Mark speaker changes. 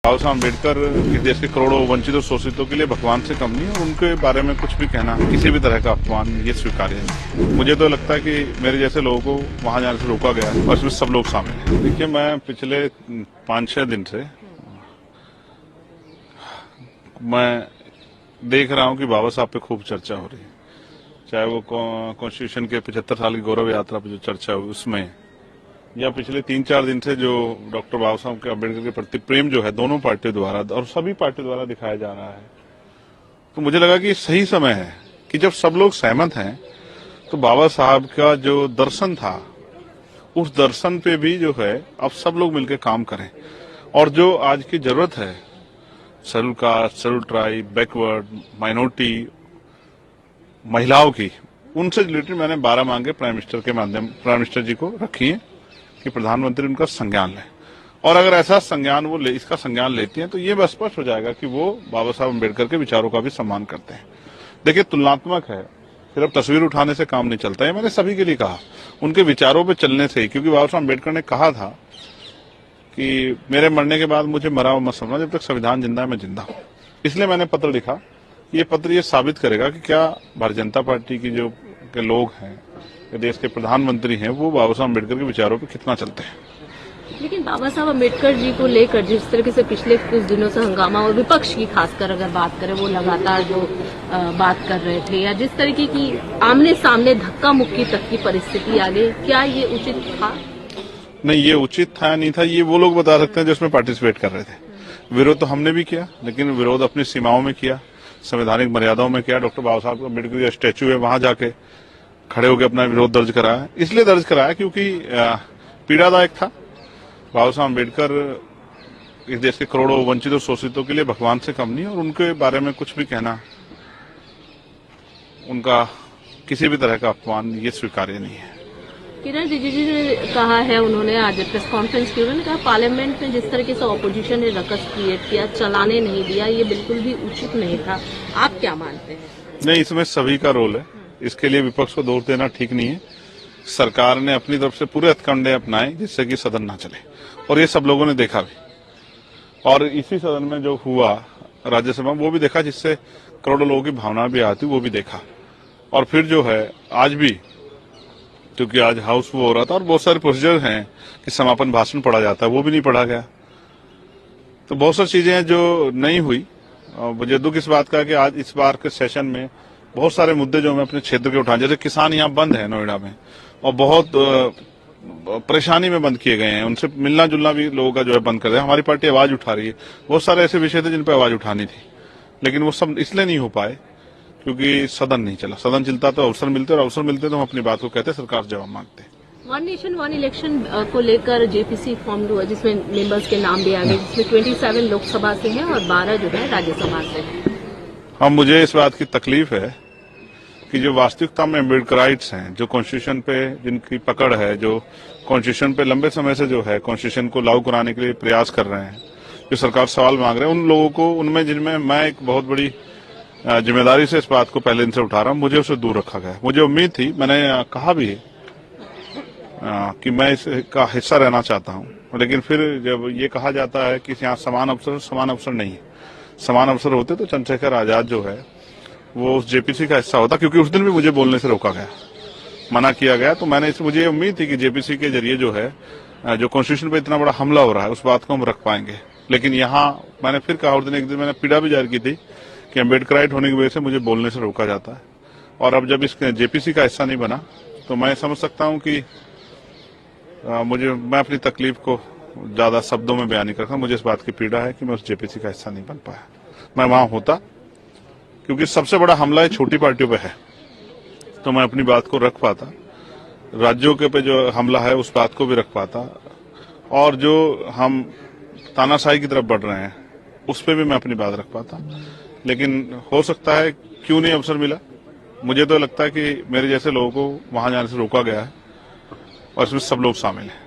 Speaker 1: बाबा साहब अम्बेडकर इस देश के करोड़ों वंचित और शोषितों के लिए भगवान से कम नहीं है और उनके बारे में कुछ भी कहना किसी भी तरह का अपमान ये स्वीकार्य नहीं। मुझे तो लगता है कि मेरे जैसे लोगों को वहां जाने से रोका गया है और इसमें सब लोग शामिल हैं। देखिए, मैं पिछले 5-6 दिन से मैं देख रहा हूं कि बाबा साहब पे खूब चर्चा हो रही है, चाहे वो कॉन्स्टिट्यूशन के 75 साल की गौरव यात्रा पे जो चर्चा हुई उसमें, या पिछले 3-4 दिन से जो डॉक्टर बाबा साहब के अम्बेडकर के प्रति प्रेम जो है दोनों पार्टियों द्वारा और सभी पार्टियों द्वारा दिखाया जा रहा है। तो मुझे लगा कि सही समय है कि जब सब लोग सहमत हैं तो बाबा साहब का जो दर्शन था उस दर्शन पे भी जो है अब सब लोग मिलकर काम करें। और जो आज की जरूरत है schedule caste, schedule tribe, backward, minority, महिलाओं की, उनसे रिलेटेड मैंने 12 मांगे प्राइम मिनिस्टर जी को रखी है कि प्रधानमंत्री उनका संज्ञान लें। और अगर ऐसा संज्ञान इसका संज्ञान लेती हैं तो ये बस स्पष्ट हो जाएगा कि वो बाबा साहब अम्बेडकर के विचारों का भी सम्मान करते हैं। देखिए, तुलनात्मक है, सिर्फ तस्वीर उठाने से काम नहीं चलता है। मैंने सभी के लिए कहा, उनके विचारों पे चलने से ही, क्योंकि बाबा साहब अम्बेडकर ने कहा था कि मेरे मरने के बाद मुझे मरा हुआ मत समझना, जब तक संविधान जिंदा है मैं जिंदा हूं। इसलिए मैंने पत्र लिखा। ये पत्र ये साबित करेगा कि क्या भारतीय जनता पार्टी की जो के लोग हैं, देश के प्रधानमंत्री हैं, वो बाबा साहब अम्बेडकर के विचारों पे कितना चलते हैं।
Speaker 2: लेकिन बाबा साहब अम्बेडकर जी को लेकर जिस तरीके से पिछले कुछ दिनों से हंगामा, और विपक्ष की खासकर अगर बात करें, वो लगातार जो बात कर रहे थे, या जिस तरीके की आमने सामने धक्का मुक्की तक की परिस्थिति आ गई, क्या ये उचित था?
Speaker 1: नहीं, ये उचित था या नहीं था ये वो लोग बता सकते हैं जो इसमें पार्टिसिपेट कर रहे थे। विरोध तो हमने भी किया, लेकिन विरोध अपनी सीमाओं में किया, संवैधानिक मर्यादाओं में किया। डॉक्टर बाबा साहब अम्बेडकर का स्टैच्यू है, वहां जाके खड़े होकर अपना विरोध दर्ज कराया। इसलिए दर्ज कराया क्योंकि पीड़ादायक था। बाबा साहब अम्बेडकर इस देश के करोड़ों वंचित और शोषितों के लिए भगवान से कम नहीं है और उनके बारे में कुछ भी कहना उनका किसी भी तरह का अपमान ये स्वीकार्य नहीं है।
Speaker 2: किरण रिजिजू ने कहा है, उन्होंने आज प्रेस कॉन्फ्रेंस की, उन्होंने कहा पार्लियामेंट में जिस तरीके से ऑपोजिशन ने रकस क्रिएट किया, चलाने नहीं दिया, ये बिल्कुल भी उचित नहीं था। आप क्या मानते हैं?
Speaker 1: नहीं, इसमें सभी का रोल है, इसके लिए विपक्ष को दोष देना ठीक नहीं है। सरकार ने अपनी तरफ से पूरे हथकंडे अपनाए जिससे कि सदन ना चले, और ये सब लोगों ने देखा भी। और इसी सदन में जो हुआ राज्यसभा में वो भी देखा, जिससे करोड़ों लोगों की भावना भी आती, वो भी देखा। और फिर जो है आज भी, क्योंकि आज हाउस वो हो रहा था और बहुत सारे प्रोसीजर हैं कि समापन भाषण पढ़ा जाता है, वो भी नहीं पढ़ा गया। तो बहुत सारी चीजें हैं जो नहीं हुई। मुझे दुख इस बात का कि आज इस बार के सेशन में बहुत सारे मुद्दे जो मैं अपने क्षेत्र के उठाए, जैसे किसान यहाँ बंद है नोएडा में और बहुत परेशानी में बंद किए गए हैं, उनसे मिलना जुलना भी लोगों का जो है बंद कर दिया। हमारी पार्टी आवाज उठा रही है, बहुत सारे ऐसे विषय थे जिन पर आवाज उठानी थी, लेकिन वो सब इसलिए नहीं हो पाए क्योंकि सदन नहीं चला। सदन चलता तो अवसर मिलते, और अवसर मिलते तो हम अपनी बात को कहते, सरकार जवाब मांगते।
Speaker 2: वन नेशन वन इलेक्शन को लेकर जेपीसी फॉर्म हुआ, जिसमें मेंबर्स के नाम भी आ गए, जिसमें 27 लोकसभा से हैं और 12 जो है राज्यसभा से हैं।
Speaker 1: हाँ, मुझे इस बात की तकलीफ है कि जो वास्तविकता में अम्बेडकराइट्स हैं, जो कॉन्स्टिट्यूशन पे जिनकी पकड़ है, जो कॉन्स्टिट्यूशन पे लंबे समय से जो है कॉन्स्टिट्यूशन को लागू कराने के लिए प्रयास कर रहे हैं, जो सरकार सवाल मांग रहे हैं, उन लोगों को, उनमें जिनमें मैं एक बहुत बड़ी जिम्मेदारी से इस बात को पहले दिन से उठा रहा हूँ, मुझे उससे दूर रखा गया। मुझे उम्मीद थी, मैंने कहा भी है कि मैं इसका हिस्सा रहना चाहता हूँ, लेकिन फिर जब ये कहा जाता है कि यहाँ समान अवसर नहीं है, समान अवसर होते तो चंद्रशेखर आजाद जो है वो उस जेपीसी का हिस्सा होता, क्योंकि उस दिन भी मुझे बोलने से रोका गया, मना किया गया। तो मुझे उम्मीद थी कि जेपीसी के जरिए जो है, जो कॉन्स्टिट्यूशन पे इतना बड़ा हमला हो रहा है, उस बात को हम रख पाएंगे। लेकिन यहाँ मैंने फिर कहा, उस दिन एक दिन मैंने पीड़ा भी जारी की थी कि अम्बेडकराइट होने की वजह से मुझे बोलने से रोका जाता है, और अब जब इस जेपीसी का हिस्सा नहीं बना तो मैं समझ सकता हूँ कि मैं अपनी तकलीफ को ज्यादा शब्दों में बयान नहीं करता। मुझे इस बात की पीड़ा है कि मैं उस जेपीसी का हिस्सा नहीं बन पाया। मैं वहां होता, क्योंकि सबसे बड़ा हमला छोटी पार्टियों पे है, तो मैं अपनी बात को रख पाता, राज्यों के पे जो हमला है उस बात को भी रख पाता, और जो हम तानाशाही की तरफ बढ़ रहे हैं उस पर भी मैं अपनी बात रख पाता। लेकिन हो सकता है क्यों नहीं अवसर मिला। मुझे तो लगता है कि मेरे जैसे लोगों को वहां जाने से रोका गया है और इसमें सब लोग शामिल हैं।